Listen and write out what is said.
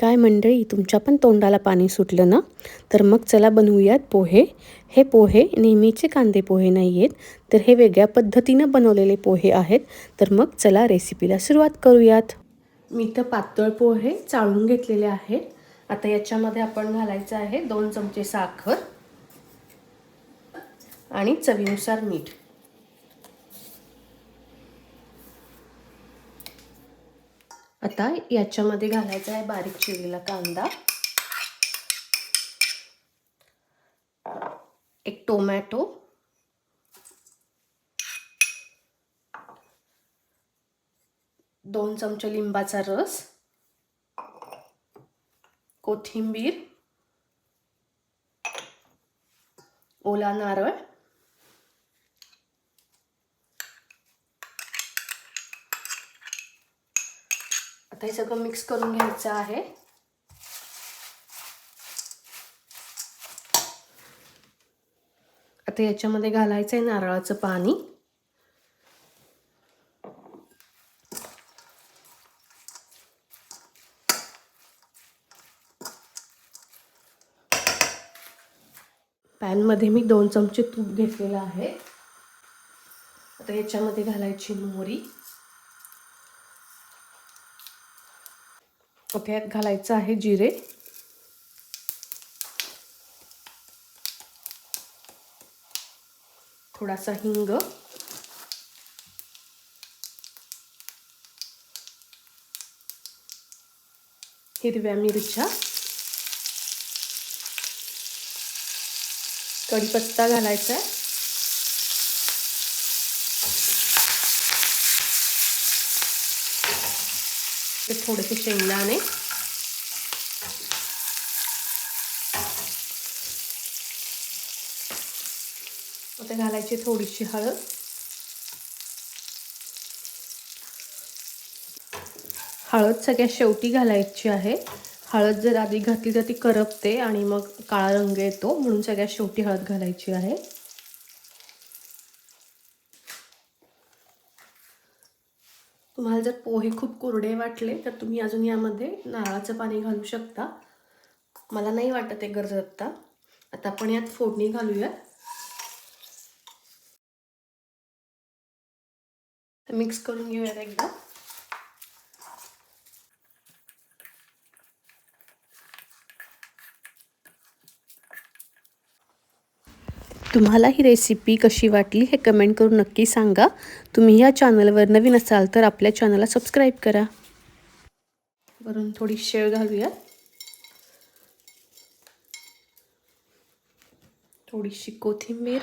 काय मंडळी, तुमच्या पण तोंडाला पाणी सुटलं ना? तर मग चला बनवूयात पोहे. हे पोहे नेहमीचे कांदे पोहे नाही आहेत, तर हे वेगळ्या पद्धतीनं बनवलेले पोहे आहेत. तर मग चला रेसिपीला सुरुवात करूयात. मी तर पातळ पोहे चाळून घेतलेले आहेत. आता याच्यामध्ये आपण घालायचं आहे 2 चमचे साखर आणि चवीनुसार मीठ. आता याच्यामध्ये घालायचा आहे बारीक चिरलेला कांदा, एक टोमॅटो, दोन चमचे लिंबाचा रस, कोथिंबीर, ओला नारळ, आता हे सगळं मिक्स करून घ्यायचं आहे. आता याच्यामध्ये घालायचं आहे नारळाचं पाणी, पॅनमध्ये मी 2 चमचे तूप घेतलेलं आहे. आता याच्यामध्ये घालायची मोहरी, आता यात घालायचं आहे जिरे, थोडासा हिंग, हिरव्या मिरच्या, कढीपत्ता घालायचा आहे, थोडेसे शेंगदाणे, आता घालायची थोडीशी हळद, हळद सगळ्यात शेवटी घालायची आहे. हळद जर आधी घातली तर ती करपते आणि मग काळा रंग येतो, म्हणून सगळ्यात शेवटी हळद घालायची आहे. तुम्हाला जर पोहे खूप कोरडे वाटले तर तुम्ही अजून यामध्ये नारळाचं पाणी घालू शकता. मला नाही वाटत आहे गरज आता. आता आपण यात फोडणी घालूया. मिक्स करून घेऊयात एकदा. तुम्हाला ही रेसिपी कशी वाटली हे कमेंट करून नक्की सांगा. तुम्ही या चॅनलवर नवीन असाल तर आपल्या चॅनलला सबस्क्राईब करा. वरून थोडी शेव घालूया, थोडीशी कोथिंबीर,